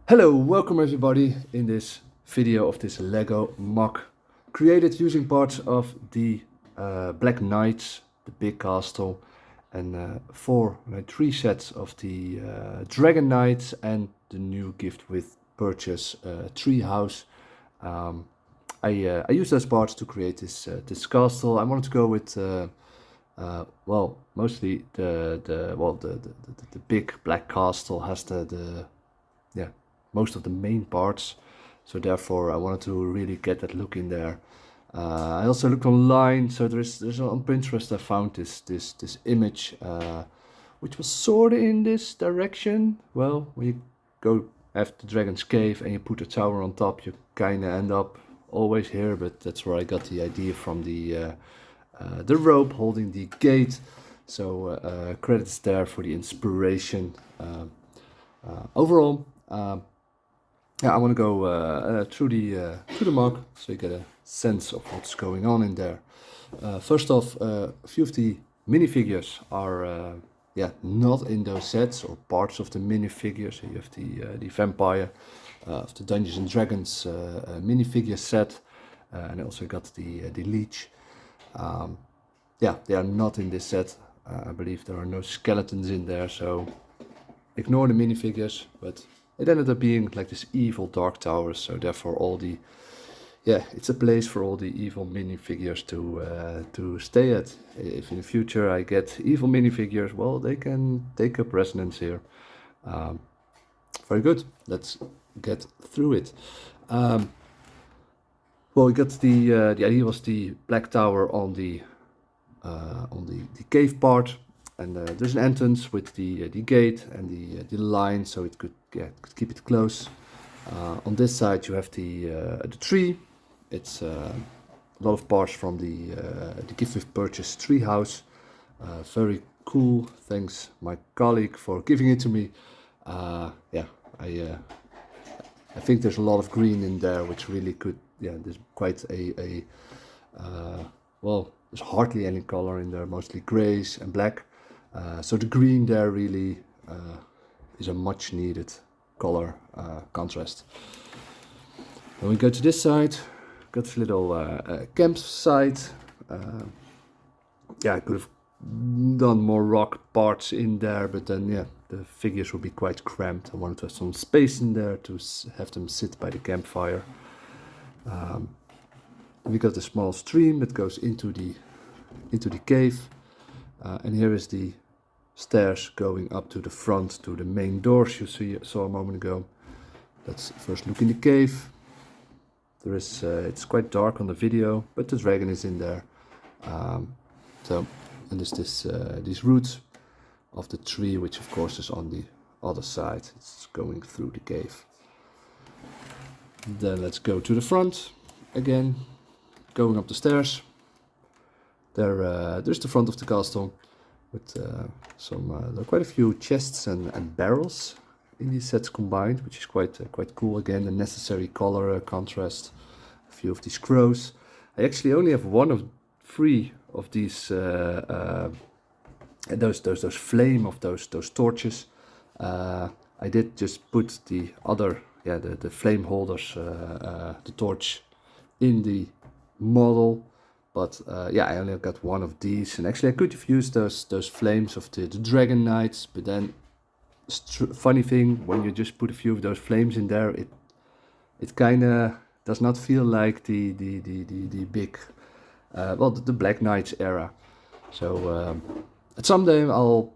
Hello, welcome everybody in this video of this Lego MOC created using parts of the Black Knights, the big castle, and three sets of the Dragon Knights and the new gift with purchase tree house. I used those parts to create this castle. I wanted to go with mostly the big black castle has the most of the main parts, so therefore I wanted to really get that look in there. I also looked online, so there's on Pinterest I found this image which was sort of in this direction. Well, when you go have the Dragon's Cave and you put a tower on top, you kind of end up always here, but that's where I got the idea from the rope holding the gate. So credits there for the inspiration. Overall, I want to go through the MOC so you get a sense of what's going on in there. First off, a few of the minifigures are not in those sets, or parts of the minifigures. So you have the vampire of the Dungeons and Dragons minifigure set, and I also got the leech. They are not in this set. I believe there are no skeletons in there, so ignore the minifigures, but it ended up being like this evil dark tower, so therefore it's a place for all the evil minifigures to stay at. If in the future I get evil minifigures, well, they can take up residence here. Very good. Let's get through it. We got the idea was the black tower on the cave part, and there's an entrance with the gate and the line, so it could keep it close. On this side you have the tree. It's a lot of parts from the gift with purchase tree house. Very cool. Thanks my colleague for giving it to me. I think there's a lot of green in there, which really could, there's quite there's hardly any color in there, mostly grays and black. So the green there really is a much needed color contrast. When we go to this side, got this little campsite. I could have done more rock parts in there, but then the figures would be quite cramped. I wanted to have some space in there to have them sit by the campfire. We got a small stream that goes into the cave, and here is the stairs going up to the front, to the main doors you saw a moment ago. Let's first look in the cave. There is it's quite dark on the video, but the dragon is in there. And there's these roots of the tree, which of course is on the other side. It's going through the cave. Then let's go to the front again, going up the stairs. There's the front of the castle with there are quite a few chests and barrels in these sets combined, which is quite cool. Again, the necessary color contrast. A few of these crows. I actually only have one of three of these those flame of those torches. I did just put the other the flame holders, the torch in the model. But I only got one of these, and actually I could have used those flames of the Dragon Knights, but then funny thing, when you just put a few of those flames in there, it kind of does not feel like the big the Black Knights era. So someday I'll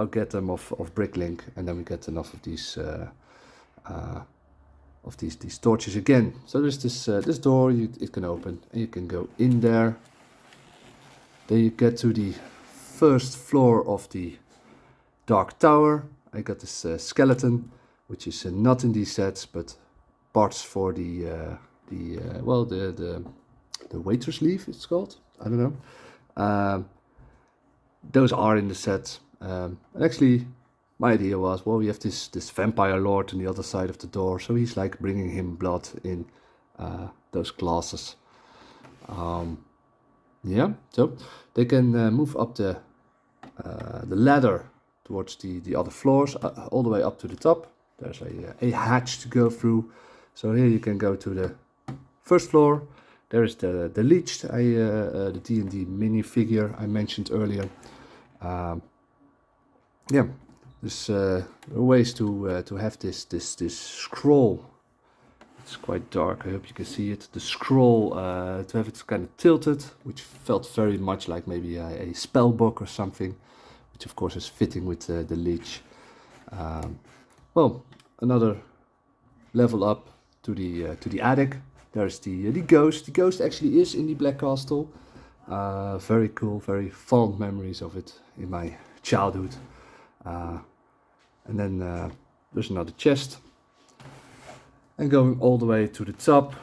get them off Bricklink, and then we get enough of these torches again. So there's this door it can open, and you can go in there. Then you get to the first floor of the Dark Tower. I got this skeleton, which is not in these sets, but parts for the waiter's leaf, it's called. I don't know. Those are in the set. And actually, my idea was, well, we have this vampire lord on the other side of the door, so he's like bringing him blood in those glasses. So they can move up the ladder towards the other floors, all the way up to the top. there's a hatch to go through. So here you can go to the first floor. There is the leech, the D&D minifigure I mentioned earlier. Yeah, there's ways to have this scroll. It's quite dark, I hope you can see it. The scroll, to have it kind of tilted, which felt very much like maybe a spell book or something, which of course is fitting with the leech. Well, another level up to the attic. There's the ghost. The ghost actually is in the Black Castle. Very cool, very fond memories of it in my childhood. And then there's another chest. And going all the way to the top,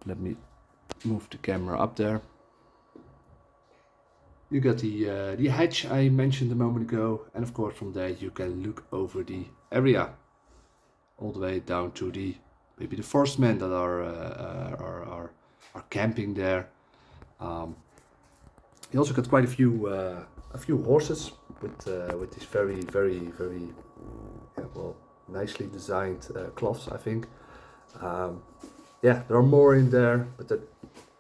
let me move the camera up there. You got the hatch I mentioned a moment ago, and of course from there you can look over the area, all the way down to maybe the forestmen that are camping there. You also got quite a few horses with these very well, nicely designed cloths, I think. Yeah, there are more in there, but there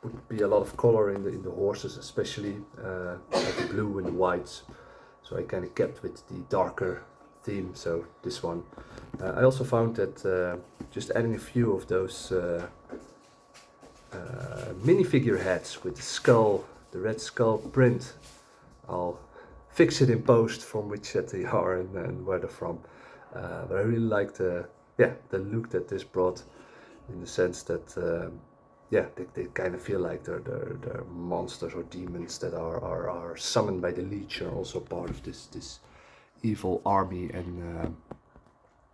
would be a lot of color in the horses, especially like the blue and the whites. So I kind of kept with the darker theme. So this one, I also found that just adding a few of those minifigure heads with the skull, the red skull print. I'll fix it in post from which set they are and where they're from. But I really like the look that this brought, in the sense that they kind of feel like they're monsters or demons that are summoned by the leech, are also part of this evil army, and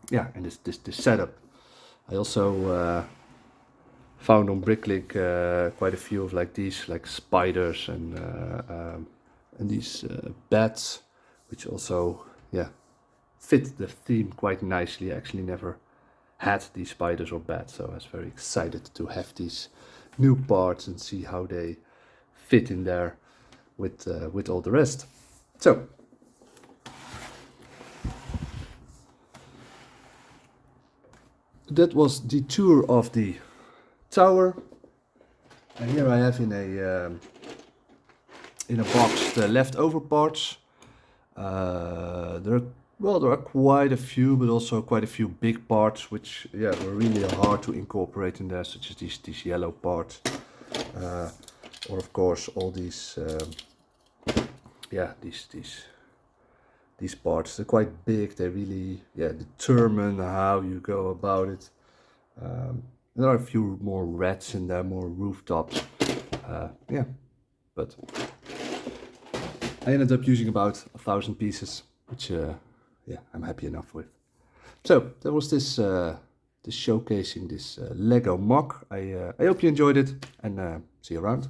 this setup. I also found on Bricklink quite a few of like these, like spiders and these bats, which also fit the theme quite nicely. I actually never had these spiders or bats, so I was very excited to have these new parts and see how they fit in there with all the rest. So that was the tour of the tower, and here I have in a box the leftover parts. There are quite a few, but also quite a few big parts, which were really hard to incorporate in there, such as these yellow parts, or of course all these these parts. They're quite big. They really determine how you go about it. There are a few more reds in there, more rooftops. But I ended up using about 1,000 pieces, which I'm happy enough with. So that was this showcasing this Lego MOC. I hope you enjoyed it, and see you around.